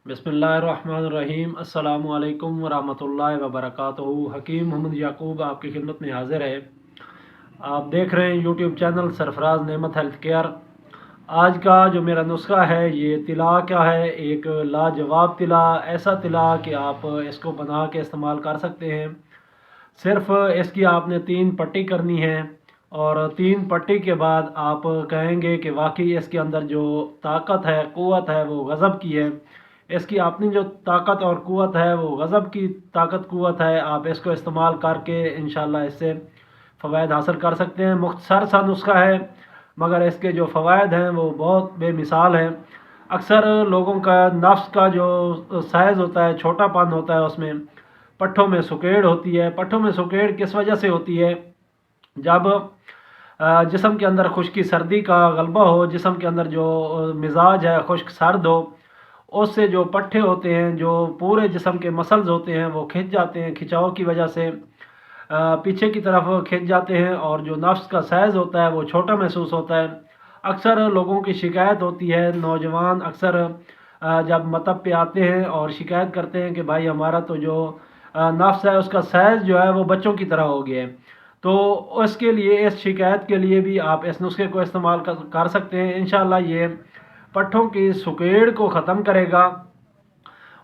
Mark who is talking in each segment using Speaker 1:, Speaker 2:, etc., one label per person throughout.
Speaker 1: बिस्मिल्लाहिर्रहमानिर्रहीम। अस्सलामु अलैकुम वरहमतुल्लाहि वबरकातुहू। हकीम मोहम्मद याकूब आपकी खिदमत में हाजिर है। आप देख रहे हैं यूट्यूब चैनल सरफराज नेमत हेल्थ केयर। आज का जो मेरा नुस्खा है ये तिला का है, एक लाजवाब तिला, ऐसा तिला कि आप इसको बना के इस्तेमाल कर सकते हैं। सिर्फ इसकी आपने 3 पट्टी करनी है और 3 पट्टी के बाद आप कहेंगे कि वाकई इसके अंदर जो ताकत है, क़ुव्वत है, वो गज़ब की है। इसकी अपनी जो ताकत और क़ुव्वत है वो गज़ब की ताकत क़ुव्वत है। आप इसको इस्तेमाल करके इंशाल्लाह इससे फ़वाइद हासिल कर सकते हैं। मुख्तसर सा नुस्खा है मगर इसके जो फ़वाइद हैं वो बहुत बेमिसाल हैं। अक्सर लोगों का नफ्स का जो साइज़ होता है, छोटापन होता है, उसमें पट्ठों में सुकेड़ होती है। पट्ठों में सुकेड़ किस वजह से होती है? जब जिस्म के अंदर खुश्की सर्दी का गलबा हो, जिस्म के अंदर जो मिजाज है खुश्क सर्द हो, उससे जो पट्ठे होते हैं, जो पूरे जिस्म के मसल्स होते हैं वो खिंच जाते हैं। खिंचाव की वजह से पीछे की तरफ खिंच जाते हैं और जो नफ्स का साइज़ होता है वो छोटा महसूस होता है। अक्सर लोगों की शिकायत होती है, नौजवान अक्सर जब मतब पे आते हैं और शिकायत करते हैं कि भाई हमारा तो जो नफ्स है उसका साइज़ जो है वो बच्चों की तरह हो गया है। तो उसके लिए, इस शिकायत के लिए भी आप इस नुस्खे को इस्तेमाल कर सकते हैं। इंशाल्लाह ये पट्ठों की सुकेड़ को ख़त्म करेगा।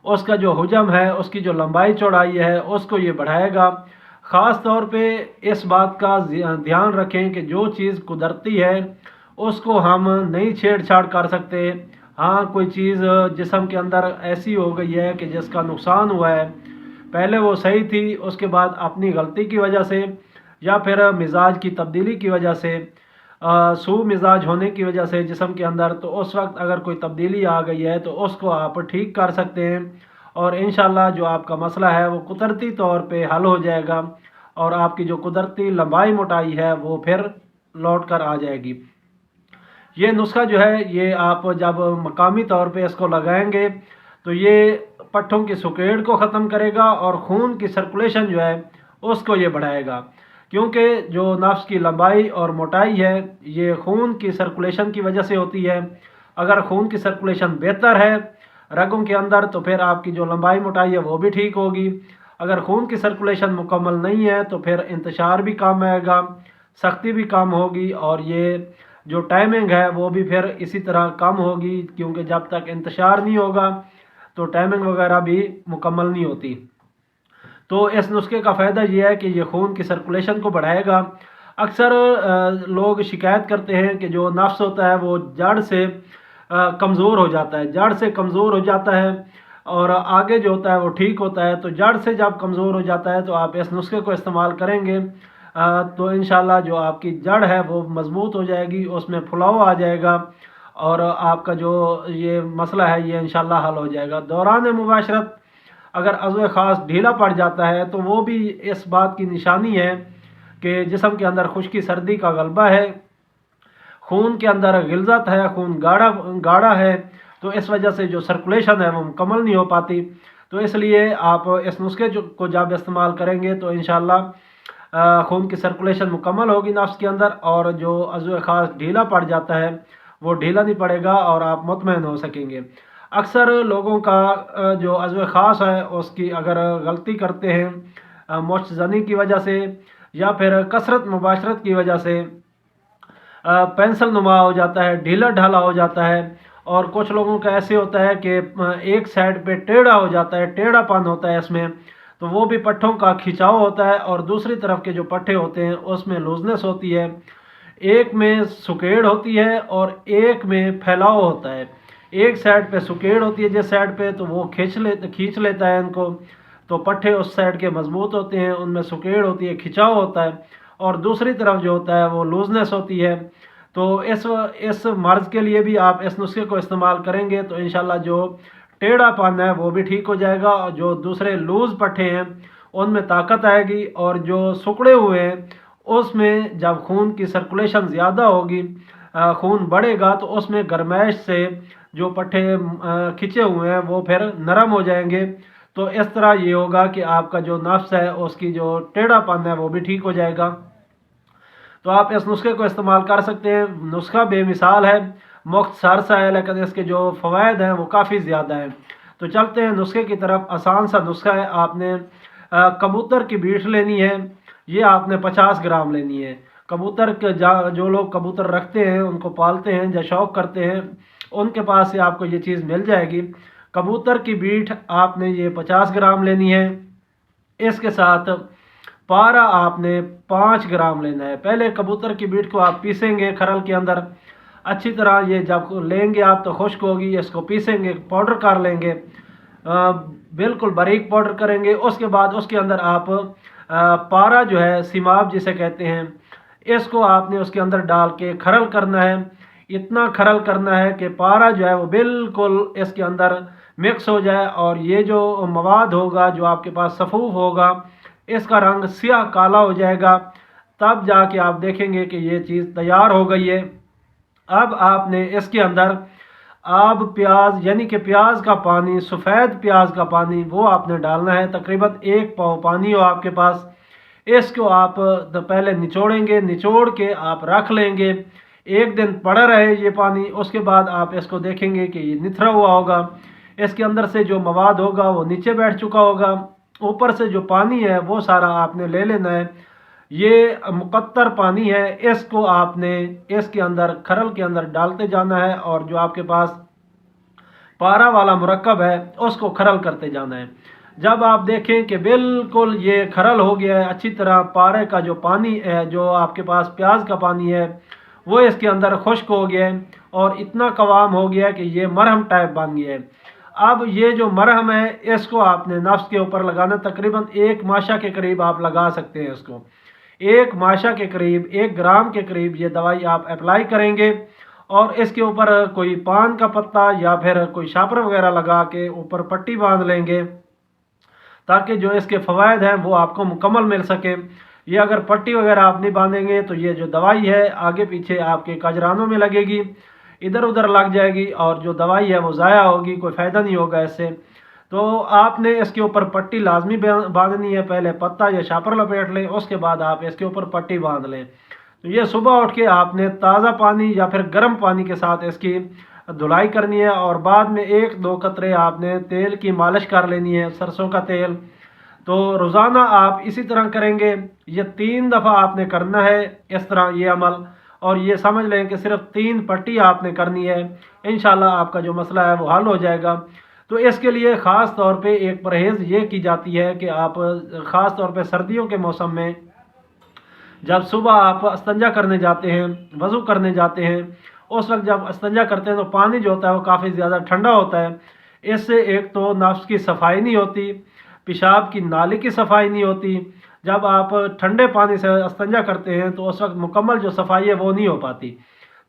Speaker 1: उसका जो हुजम है, उसकी जो लंबाई चौड़ाई है, उसको ये बढ़ाएगा। ख़ास तौर पे इस बात का ध्यान रखें कि जो चीज़ कुदरती है उसको हम नहीं छेड़छाड़ कर सकते। हाँ, कोई चीज़ जिस्म के अंदर ऐसी हो गई है कि जिसका नुकसान हुआ है, पहले वो सही थी, उसके बाद अपनी गलती की वजह से या फिर मिजाज की तब्दीली की वजह से, सू मिजाज होने की वजह से जिस्म के अंदर, तो उस वक्त अगर कोई तब्दीली आ गई है तो उसको आप ठीक कर सकते हैं और इंशाल्लाह जो आपका मसला है वो कुदरती तौर पे हल हो जाएगा और आपकी जो कुदरती लंबाई मोटाई है वो फिर लौट कर आ जाएगी। ये नुस्खा जो है ये आप जब मकामी तौर पे इसको लगाएंगे तो ये पट्ठों की सुकेड़ को ख़त्म करेगा और खून की सर्कुलेशन जो है उसको ये बढ़ाएगा। क्योंकि जो नफ्स की लंबाई और मोटाई है ये खून की सर्कुलेशन की वजह से होती है। अगर खून की सर्कुलेशन बेहतर है रगों के अंदर तो फिर आपकी जो लंबाई मोटाई है वो भी ठीक होगी। अगर खून की सर्कुलेशन मुकम्मल नहीं है तो फिर इंतशार भी कम आएगा, सख्ती भी कम होगी और ये जो टाइमिंग है वो भी फिर इसी तरह कम होगी। क्योंकि जब तक इंतशार नहीं होगा तो टाइमिंग वगैरह भी मुकम्मल नहीं होती। तो इस नुस्खे का फ़ायदा ये है कि ये खून की सर्कुलेशन को बढ़ाएगा। अक्सर लोग शिकायत करते हैं कि जो नफ्स होता है वो जड़ से कमज़ोर हो जाता है, जड़ से कमज़ोर हो जाता है और आगे जो होता है वो ठीक होता है। तो जड़ से जब कमज़ोर हो जाता है तो आप इस नुस्खे को इस्तेमाल करेंगे तो इंशाल्लाह जो आपकी जड़ है वो मज़बूत हो जाएगी, उसमें फुलाव आ जाएगा और आपका जो ये मसला है ये इंशाल्लाह हल हो जाएगा। दौरान मुबाशरत अगर अज़्व ख़ास ढीला पड़ जाता है तो वो भी इस बात की निशानी है कि जिस्म के अंदर खुश्की सर्दी का गलबा है, खून के अंदर गिलज़त है, खून गाढ़ा गाढ़ा है, तो इस वजह से जो सर्कुलेशन है वो मुकम्मल नहीं हो पाती। तो इसलिए आप इस नुस्खे को जब इस्तेमाल करेंगे तो इंशाल्लाह खून की सर्कुलेशन मुकम्मल होगी नफ्स के अंदर और जो अज़्व ख़ास ढीला पड़ जाता है वो ढीला नहीं पड़ेगा और आप मुतमईन हो सकेंगे। अक्सर लोगों का जो अज़्व ख़ास है उसकी अगर गलती करते हैं मुश्तज़नी की वजह से या फिर कसरत मुबाशरत की वजह से पेंसिल नुमा हो जाता है, ढीला ढाला हो जाता है। और कुछ लोगों का ऐसे होता है कि एक साइड पे टेढ़ा हो जाता है, टेढ़ापन होता है इसमें, तो वो भी पट्ठों का खिंचाव होता है और दूसरी तरफ के जो पट्ठे होते हैं उसमें लूजनेस होती है। एक में सुकेड़ होती है और एक में फैलाव होता है। एक साइड पे सुकेड़ होती है जिस साइड पे, तो वो खींच लेता है इनको, तो पट्ठे उस साइड के मजबूत होते हैं, उनमें सुकेड़ होती है, खिंचाव होता है और दूसरी तरफ जो होता है वो लूजनेस होती है। तो इस मर्ज़ के लिए भी आप इस नुस्खे को इस्तेमाल करेंगे तो इंशाल्लाह जो टेढ़ापन है वो भी ठीक हो जाएगा और जो दूसरे लूज़ पट्ठे हैं उनमें ताकत आएगी और जो सुकड़े हुए हैं उसमें जब खून की सर्कुलेशन ज़्यादा होगी, खून बढ़ेगा तो उसमें गर्माइश से जो पट्ठे खिंचे हुए हैं वो फिर नरम हो जाएंगे। तो इस तरह ये होगा कि आपका जो नफ्स है उसकी जो टेढ़ापन है वो भी ठीक हो जाएगा। तो आप इस नुस्खे को इस्तेमाल कर सकते हैं। नुस्खा बेमिसाल है, मुख्तसर सा है, लेकिन इसके जो फ़वाइद हैं वो काफ़ी ज़्यादा हैं। तो चलते हैं नुस्खे की तरफ। आसान सा नुस्खा है। आपने कबूतर की बीट लेनी है, ये आपने 50 ग्राम लेनी है। कबूतर के जो लोग कबूतर रखते हैं, उनको पालते हैं या शौक करते हैं, उनके पास से आपको ये चीज़ मिल जाएगी। कबूतर की बीट आपने ये 50 ग्राम लेनी है। इसके साथ पारा आपने 5 ग्राम लेना है। पहले कबूतर की बीट को आप पीसेंगे खरल के अंदर अच्छी तरह। ये जब लेंगे आप तो खुश्क होगी, इसको पीसेंगे, पाउडर कर लेंगे, बिल्कुल बारीक पाउडर करेंगे। उसके बाद उसके अंदर आप पारा जो है, सिमाब जिसे कहते हैं, इसको आपने उसके अंदर डाल के खरल करना है। इतना खरल करना है कि पारा जो है वो बिल्कुल इसके अंदर मिक्स हो जाए और ये जो मवाद होगा, जो आपके पास सफ़ूफ होगा, इसका रंग सियाह काला हो जाएगा। तब जाके आप देखेंगे कि ये चीज़ तैयार हो गई है। अब आपने इसके अंदर आब प्याज यानी कि प्याज का पानी, सफ़ेद प्याज का पानी, वो आपने डालना है। तकरीबन 1 पाव पानी हो आपके पास। इसको आप पहले निचोड़ेंगे, निचोड़ के आप रख लेंगे। 1 दिन पड़ा रहे ये पानी। उसके बाद आप इसको देखेंगे कि ये निथरा हुआ होगा। इसके अंदर से जो मवाद होगा वो नीचे बैठ चुका होगा। ऊपर से जो पानी है वो सारा आपने ले लेना है। ये मुकत्तर पानी है, इसको आपने इसके अंदर खरल के अंदर डालते जाना है और जो आपके पास पारा वाला मुरक्कब है उसको खरल करते जाना है। जब आप देखें कि बिल्कुल ये खरल हो गया है अच्छी तरह, पारे का जो पानी है, जो आपके पास प्याज का पानी है, वो इसके अंदर खुश्क हो गया है और इतना कवाम हो गया है कि ये मरहम टाइप बन गया है। अब ये जो मरहम है इसको आपने नफ्स के ऊपर लगाना। तकरीबन 1 माशा के करीब आप लगा सकते हैं इसको। 1 माशा के करीब, 1 ग्राम के करीब ये दवाई आप अप्लाई करेंगे और इसके ऊपर कोई पान का पत्ता या फिर कोई शापर वगैरह लगा के ऊपर पट्टी बांध लेंगे ताकि जो इसके फ़वाइद हैं वो आपको मुकम्मल मिल सके। ये अगर पट्टी वगैरह आप नहीं बांधेंगे तो ये जो दवाई है आगे पीछे आपके कजरानों में लगेगी, इधर उधर लग जाएगी और जो दवाई है वो ज़ाया होगी, कोई फ़ायदा नहीं होगा इससे। तो आपने इसके ऊपर पट्टी लाजमी बांधनी है। पहले पत्ता या शापर लपेट लें, उसके बाद आप इसके ऊपर पट्टी बांध लें। तो ये सुबह उठ के आपने ताज़ा पानी या फिर गर्म पानी के साथ इसकी धुलाई करनी है और बाद में 1-2 कतरे आपने तेल की मालिश कर लेनी है, सरसों का तेल। तो रोज़ाना आप इसी तरह करेंगे। ये 3 दफ़ा आपने करना है इस तरह ये अमल, और ये समझ लें कि सिर्फ 3 पट्टी आपने करनी है। इंशाल्लाह आपका जो मसला है वो हल हो जाएगा। तो इसके लिए ख़ास तौर पे एक परहेज़ ये की जाती है कि आप ख़ास तौर पे सर्दियों के मौसम में जब सुबह आप अस्तंजा करने जाते हैं, वज़ू करने जाते हैं, उस वक्त जब अस्तंजा करते हैं तो पानी जो होता है वो काफ़ी ज़्यादा ठंडा होता है। इससे एक तो नफ्स की सफाई नहीं होती, पेशाब की नाली की सफाई नहीं होती। जब आप ठंडे पानी से अस्तंजा करते हैं तो उस वक्त मुकम्मल जो सफाई है वो नहीं हो पाती।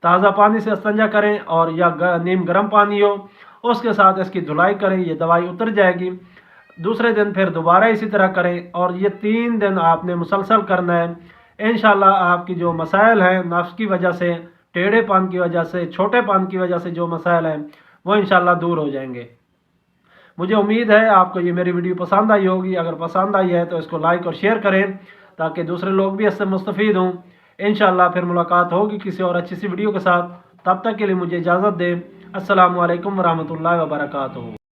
Speaker 1: ताज़ा पानी से अस्तंजा करें और या नीम गर्म पानी हो, उसके साथ इसकी धुलाई करें, ये दवाई उतर जाएगी। दूसरे दिन फिर दोबारा इसी तरह करें और ये 3 दिन आपने मुसलसल करना है। इंशाल्लाह आपकी जो मसाइल हैं नफ्स की वजह से, टेढ़े पान की वजह से, छोटे पान की वजह से जो मसाइल हैं वो इंशाल्लाह दूर हो जाएंगे। मुझे उम्मीद है आपको ये मेरी वीडियो पसंद आई होगी। अगर पसंद आई है तो इसको लाइक और शेयर करें ताकि दूसरे लोग भी इससे मुस्तफ़ीद हों। इंशाल्लाह फिर मुलाकात होगी किसी और अच्छी सी वीडियो के साथ। तब तक के लिए मुझे इजाज़त दें। अस्सलामु अलैकुम वरहमतुल्लाहि वबरकातुहू।